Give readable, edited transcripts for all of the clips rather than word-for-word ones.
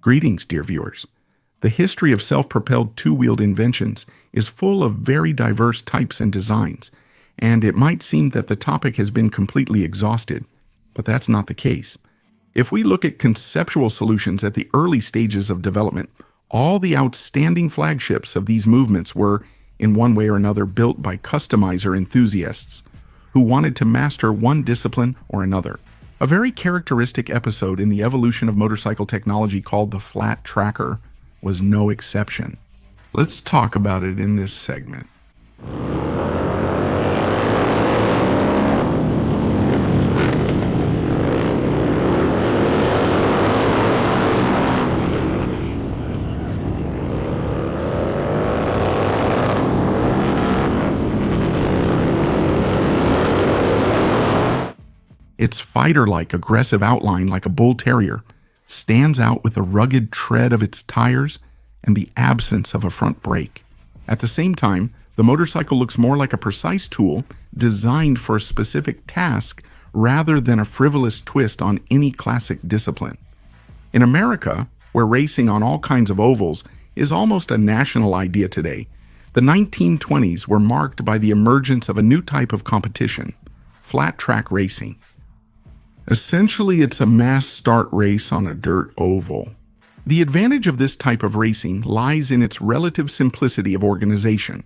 Greetings, dear viewers. The history of self-propelled two-wheeled inventions is full of very diverse types and designs, and it might seem that the topic has been completely exhausted, but that's not the case. If we look at conceptual solutions at the early stages of development, all the outstanding flagships of these movements were, in one way or another, built by customizer enthusiasts who wanted to master one discipline or another. A very characteristic episode in the evolution of motorcycle technology called the flat tracker was no exception. Let's talk about it in this segment. Its fighter-like aggressive outline, like a bull terrier, stands out with the rugged tread of its tires and the absence of a front brake. At the same time, the motorcycle looks more like a precise tool designed for a specific task rather than a frivolous twist on any classic discipline. In America, where racing on all kinds of ovals is almost a national idea today, the 1920s were marked by the emergence of a new type of competition, flat track racing. Essentially, it's a mass start race on a dirt oval. The advantage of this type of racing lies in its relative simplicity of organization.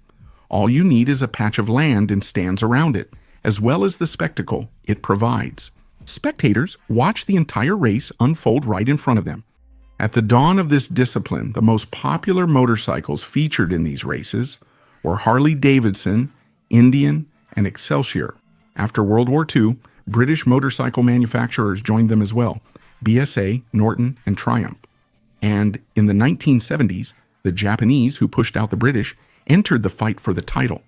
All you need is a patch of land and stands around it, as well as the spectacle it provides. Spectators watch the entire race unfold right in front of them. At the dawn of this discipline, the most popular motorcycles featured in these races were Harley-Davidson, Indian, and Excelsior. After World War II, British motorcycle manufacturers joined them as well, BSA, Norton, and Triumph. And in the 1970s, the Japanese, who pushed out the British, entered the fight for the title.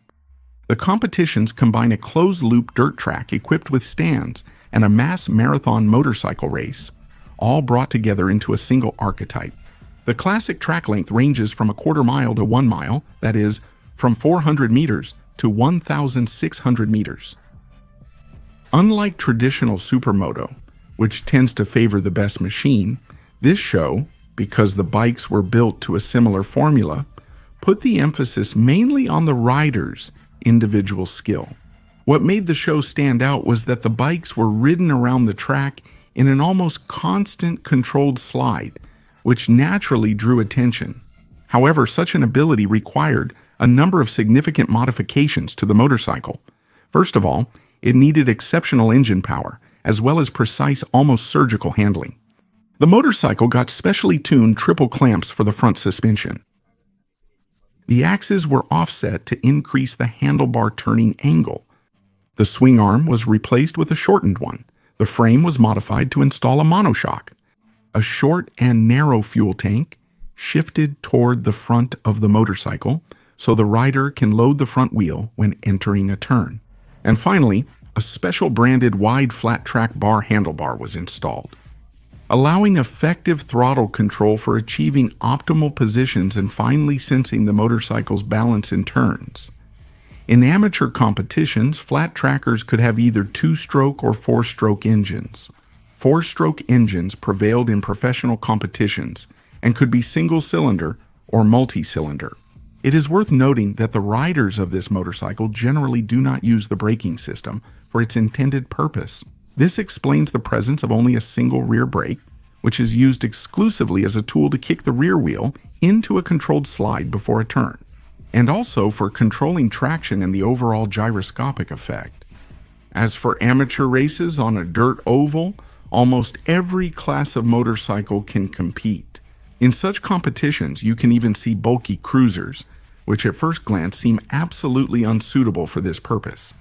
The competitions combine a closed-loop dirt track equipped with stands and a mass marathon motorcycle race, all brought together into a single archetype. The classic track length ranges from a quarter mile to 1 mile, that is, from 400 meters to 1,600 meters. Unlike traditional supermoto, which tends to favor the best machine, this show, because the bikes were built to a similar formula, put the emphasis mainly on the rider's individual skill. What made the show stand out was that the bikes were ridden around the track in an almost constant controlled slide, which naturally drew attention. However, such an ability required a number of significant modifications to the motorcycle. First of all, it needed exceptional engine power, as well as precise, almost surgical handling. The motorcycle got specially tuned triple clamps for the front suspension. The axes were offset to increase the handlebar turning angle. The swing arm was replaced with a shortened one. The frame was modified to install a monoshock. A short and narrow fuel tank shifted toward the front of the motorcycle so the rider can load the front wheel when entering a turn. And finally, a special branded wide flat track bar handlebar was installed, allowing effective throttle control for achieving optimal positions and finely sensing the motorcycle's balance in turns. In amateur competitions, flat trackers could have either 2-stroke or 4-stroke engines. 4-stroke engines prevailed in professional competitions and could be single-cylinder or multi-cylinder. It is worth noting that the riders of this motorcycle generally do not use the braking system for its intended purpose. This explains the presence of only a single rear brake, which is used exclusively as a tool to kick the rear wheel into a controlled slide before a turn, and also for controlling traction and the overall gyroscopic effect. As for amateur races on a dirt oval, almost every class of motorcycle can compete. In such competitions, you can even see bulky cruisers, which at first glance seem absolutely unsuitable for this purpose.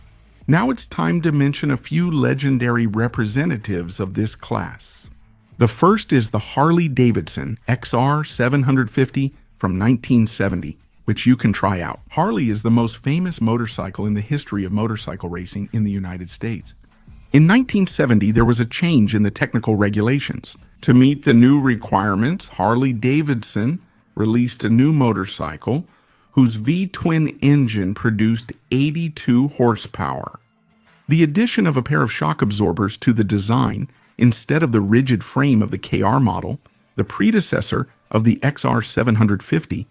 Now it's time to mention a few legendary representatives of this class. The first is the Harley-Davidson XR 750 from 1970, which you can try out. Harley is the most famous motorcycle in the history of motorcycle racing in the United States. In 1970, there was a change in the technical regulations. To meet the new requirements, Harley-Davidson released a new motorcycle whose V-twin engine produced 82 horsepower. The addition of a pair of shock absorbers to the design, instead of the rigid frame of the KR model, The predecessor of the XR750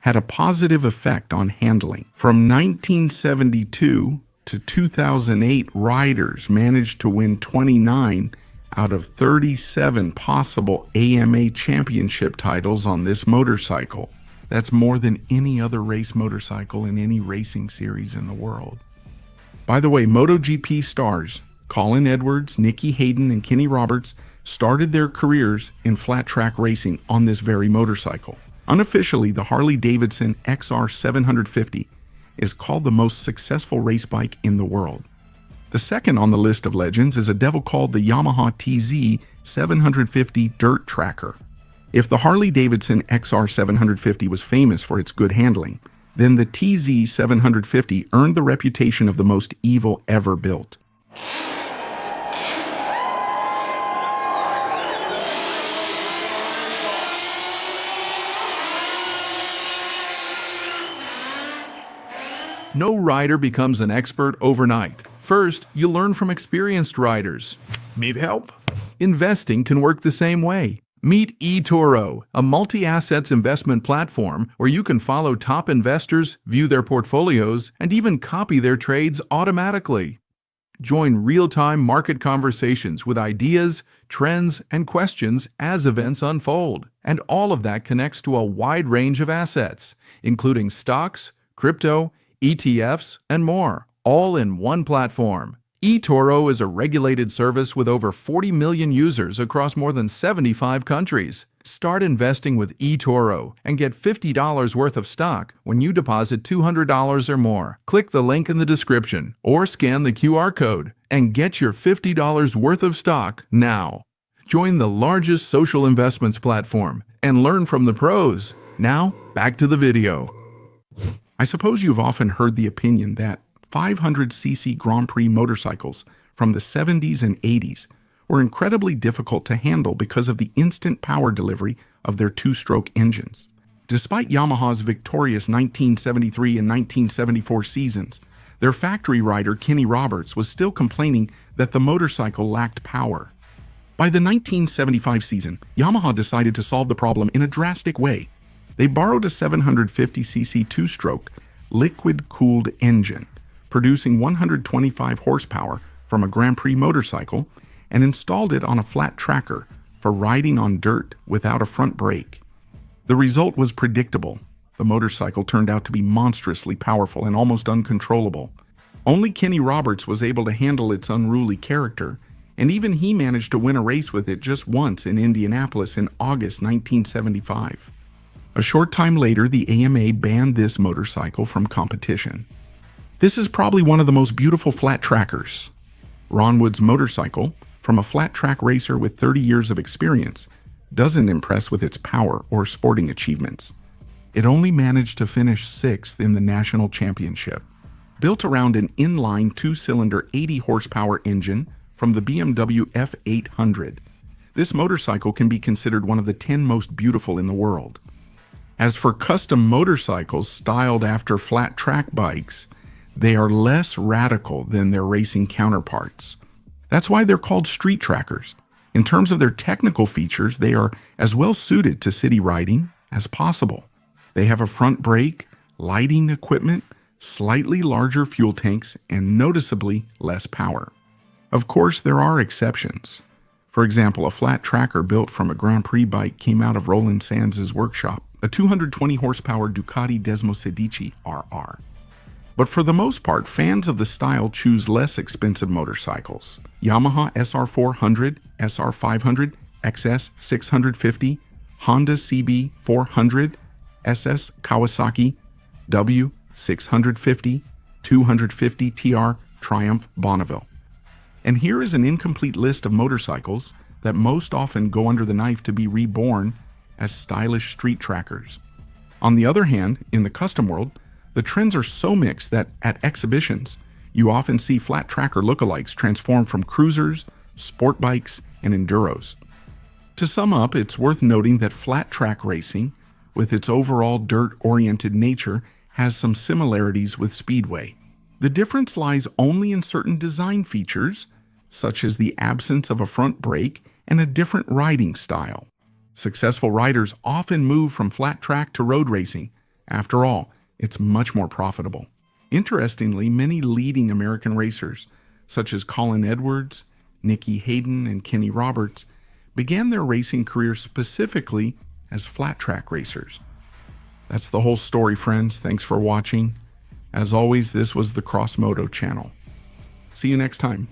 had a positive effect on handling. From 1972 to 2008, riders managed to win 29 out of 37 possible AMA championship titles on this motorcycle. That's more than any other race motorcycle in any racing series in the world. By the way, MotoGP stars Colin Edwards, Nicky Hayden, and Kenny Roberts started their careers in flat track racing on this very motorcycle. Unofficially, the Harley-Davidson XR750 is called the most successful race bike in the world. The second on the list of legends is a devil called the Yamaha TZ750 Dirt Tracker. If the Harley-Davidson XR750 was famous for its good handling, then the TZ750 earned the reputation of the most evil ever built. No rider becomes an expert overnight. First, you learn from experienced riders. Need help? Investing can work the same way. Meet eToro, a multi-assets investment platform where you can follow top investors, view their portfolios, and even copy their trades automatically. Join real-time market conversations with ideas, trends, and questions as events unfold. And all of that connects to a wide range of assets, including stocks, crypto, ETFs, and more, all in one platform. eToro is a regulated service with over 40 million users across more than 75 countries. Start investing with eToro and get $50 worth of stock when you deposit $200 or more. Click the link in the description or scan the QR code and get your $50 worth of stock now. Join the largest social investments platform and learn from the pros. Now, back to the video. I suppose you've often heard the opinion that 500cc Grand Prix motorcycles from the 70s and 80s were incredibly difficult to handle because of the instant power delivery of their two-stroke engines. Despite Yamaha's victorious 1973 and 1974 seasons, their factory rider Kenny Roberts was still complaining that the motorcycle lacked power. By the 1975 season, Yamaha decided to solve the problem in a drastic way. They borrowed a 750cc two-stroke, liquid-cooled engine, producing 125 horsepower from a Grand Prix motorcycle, and installed it on a flat tracker for riding on dirt without a front brake. The result was predictable. The motorcycle turned out to be monstrously powerful and almost uncontrollable. Only Kenny Roberts was able to handle its unruly character, and even he managed to win a race with it just once in Indianapolis in August 1975. A short time later, the AMA banned this motorcycle from competition. This is probably one of the most beautiful flat trackers. Ron Wood's motorcycle, from a flat track racer with 30 years of experience, doesn't impress with its power or sporting achievements. It only managed to finish 6th in the national championship. Built around an inline two-cylinder 80 horsepower engine from the BMW F800, this motorcycle can be considered one of the 10 most beautiful in the world. As for custom motorcycles styled after flat track bikes, they are less radical than their racing counterparts. That's why they're called street trackers. In terms of their technical features, they are as well suited to city riding as possible. They have a front brake, lighting equipment, slightly larger fuel tanks, and noticeably less power. Of course, there are exceptions. For example, a flat tracker built from a Grand Prix bike came out of Roland Sands' workshop, a 220 horsepower Ducati Desmosedici RR. But for the most part, fans of the style choose less expensive motorcycles. Yamaha SR400, SR500, XS 650, Honda CB 400, SS Kawasaki, W650, 250 TR Triumph Bonneville. And here is an incomplete list of motorcycles that most often go under the knife to be reborn as stylish street trackers. On the other hand, in the custom world, the trends are so mixed that at exhibitions, you often see flat tracker lookalikes transform from cruisers, sport bikes, and enduros. To sum up, it's worth noting that flat track racing, with its overall dirt-oriented nature, has some similarities with speedway. The difference lies only in certain design features, such as the absence of a front brake and a different riding style. Successful riders often move from flat track to road racing. After all, it's much more profitable. Interestingly, many leading American racers, such as Colin Edwards, Nicky Hayden, and Kenny Roberts, began their racing careers specifically as flat track racers. That's the whole story, friends. Thanks for watching. As always, this was the Cross Moto channel. See you next time.